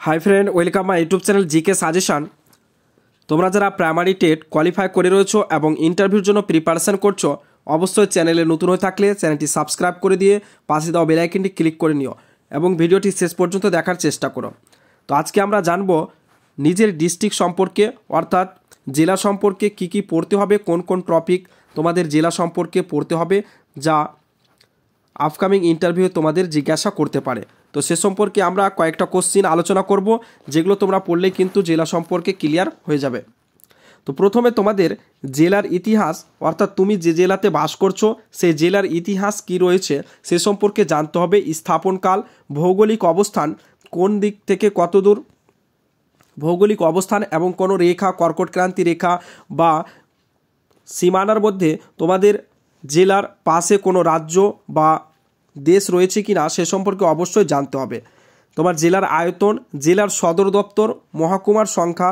Hi friend, welcome my YouTube channel GK suggestion. তোমরা যারা primary TET qualify করে রয়েছো এবং ইন্টারভিউর জন্য প্রিপারেশন করছো, অবশ্যই চ্যানেলে নতুন হয়ে থাকলে চ্যানেলটি সাবস্ক্রাইব করে দিয়ে পাশে দেওয়া বেল আইকনটি ক্লিক করে নিও এবং ভিডিওটি শেষ পর্যন্ত দেখার চেষ্টা করো। তো আজকে আমরা জানবো নিজের ডিস্ট্রিক্ট সম্পর্কে, অর্থাৎ জেলা সম্পর্কে কি কি পড়তে হবে, কোন কোন টপিক তোমাদের জেলা সম্পর্কে পড়তে হবে যা আপকামিং ইন্টারভিউ তোমাদের জিজ্ঞাসা করতে পারে। তো সে সম্পর্কে আমরা কয়েকটা কোশ্চিন আলোচনা করব, যেগুলো তোমরা পড়লেই কিন্তু জেলা সম্পর্কে ক্লিয়ার হয়ে যাবে। তো প্রথমে তোমাদের জেলার ইতিহাস, অর্থাৎ তুমি যে জেলাতে বাস করছো সেই জেলার ইতিহাস কি রয়েছে সে সম্পর্কে জানতে হবে। স্থাপনকাল, ভৌগোলিক অবস্থান, কোন দিক থেকে কত দূর ভৌগোলিক অবস্থান এবং কোনো রেখা, কর্কটক্রান্তি রেখা বা সীমানার মধ্যে তোমাদের জেলার পাশে কোনো রাজ্য বা দেশ রয়েছে কি না সে সম্পর্কে অবশ্যই জানতে হবে। তোমার জেলার আয়তন, জেলার সদর দপ্তর, মহকুমার সংখ্যা,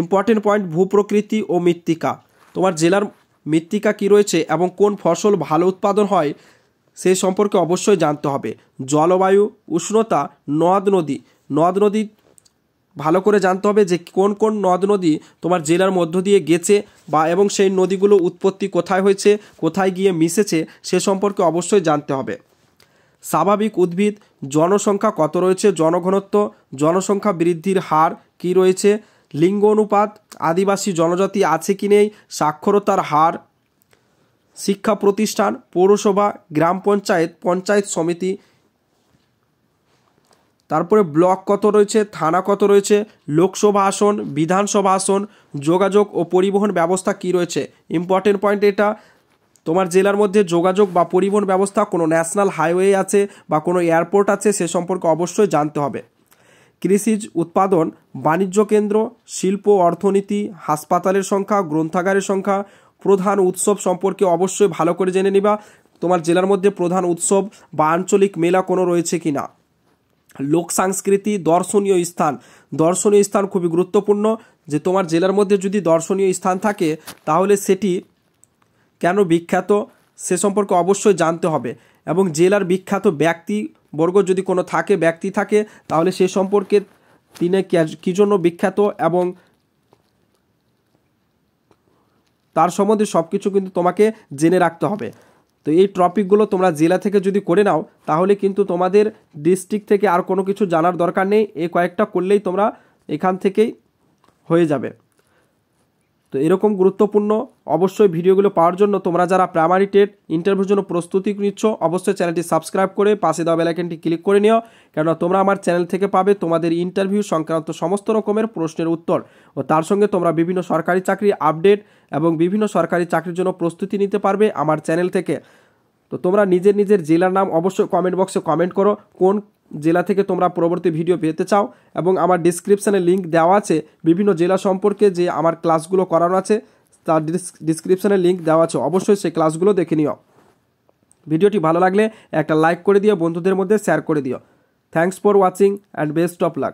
ইম্পর্টেন্ট পয়েন্ট ভূপ্রকৃতি ও মৃত্তিকা। তোমার জেলার মৃত্তিকা কী রয়েছে এবং কোন ফসল ভালো উৎপাদন হয় সেই সম্পর্কে অবশ্যই জানতে হবে। জলবায়ু, উষ্ণতা, নদ নদী ভালো করে জানতে হবে যে কোন কোন নদ নদী তোমার জেলার মধ্য দিয়ে গেছে বা এবং সেই নদীগুলো উৎপত্তি কোথায় হয়েছে, কোথায় গিয়ে মিশেছে সে সম্পর্কে অবশ্যই জানতে হবে। স্বাভাবিক উদ্ভিদ, জনসংখ্যা কত রয়েছে, জনঘনত্ব, জনসংখ্যা বৃদ্ধির হার কি রয়েছে, লিঙ্গ অনুপাত, আদিবাসী জনজাতি আছে কি নেই, সাক্ষরতার হার, শিক্ষা প্রতিষ্ঠান, পৌরসভা, গ্রাম পঞ্চায়েত, পঞ্চায়েত সমিতি, তারপরে ব্লক কত রয়েছে, থানা কত রয়েছে, লোকসভা আসন, বিধানসভা আসন, যোগাযোগ ও পরিবহন ব্যবস্থা কি রয়েছে। ইম্পর্টেন্ট পয়েন্ট এটা, তোমার জেলার মধ্যে যোগাযোগ বা পরিবহন ব্যবস্থা, কোনো ন্যাশনাল হাইওয়ে আছে বা কোনো এয়ারপোর্ট আছে সে সম্পর্কে অবশ্যই জানতে হবে। কৃষিজ উৎপাদন, বাণিজ্য কেন্দ্র, শিল্প অর্থনীতি, হাসপাতালের সংখ্যা, গ্রন্থাগারের সংখ্যা, প্রধান উৎসব সম্পর্কে অবশ্যই ভালো করে জেনে নিবা। তোমার জেলার মধ্যে প্রধান উৎসব বা আঞ্চলিক মেলা কোনো রয়েছে কি না। লোক সংস্কৃতি, দর্শনীয় স্থান খুবই গুরুত্বপূর্ণ, যে তোমার জেলার মধ্যে যদি দর্শনীয় স্থান থাকে তাহলে সেটি কেন বিখ্যাত সে সম্পর্কে অবশ্যই জানতে হবে। এবং জেলার বিখ্যাত ব্যক্তিবর্গ যদি কোনো ব্যক্তি থাকে তাহলে সে সম্পর্কে তিনি কী জন্য বিখ্যাত এবং তার সম্বন্ধে সব কিছু কিন্তু তোমাকে জেনে রাখতে হবে। তো এই টপিকগুলো তোমরা জেলা থেকে যদি করে নাও তাহলে কিন্তু তোমাদের ডিস্ট্রিক্ট থেকে আর কোনো কিছু জানার দরকার নেই, এই কয়েকটা করলেই তোমরা এখান থেকেই হয়ে যাবে। তো এরকম গুরুত্বপূর্ণ অবশ্যই ভিডিওগুলো পাওয়ার জন্য তোমরা যারা প্রাইমারি টেট ইন্টারভিউর জন্য প্রস্তুতি নিচ্ছ অবশ্যই চ্যানেলটি সাবস্ক্রাইব করে পাশে দেওয়া বেল আইকনটি ক্লিক করে নিও, কেননা তোমরা আমার চ্যানেল থেকে পাবে তোমাদের ইন্টারভিউ সংক্রান্ত সমস্ত রকমের প্রশ্নের উত্তর ও তার সঙ্গে তোমরা বিভিন্ন সরকারি চাকরি আপডেট এবং বিভিন্ন সরকারি চাকরির জন্য প্রস্তুতি নিতে পারবে আমার চ্যানেল থেকে। তো তোমরা নিজের জেলার নাম অবশ্যই কমেন্ট বক্সে কমেন্ট করো কোন জেলা থেকে তোমরা পরবর্তী ভিডিও পেতে চাও, এবং আমার ডিসক্রিপশানে লিঙ্ক দেওয়া আছে বিভিন্ন জেলা সম্পর্কে যে আমার ক্লাসগুলো করানো আছে তার ডিসক্রিপশানে লিঙ্ক দেওয়া আছে, অবশ্যই সেই ক্লাসগুলো দেখে নিও। ভিডিওটি ভালো লাগলে একটা লাইক করে দিও, বন্ধুদের মধ্যে শেয়ার করে দিও। Thanks for watching and best of luck.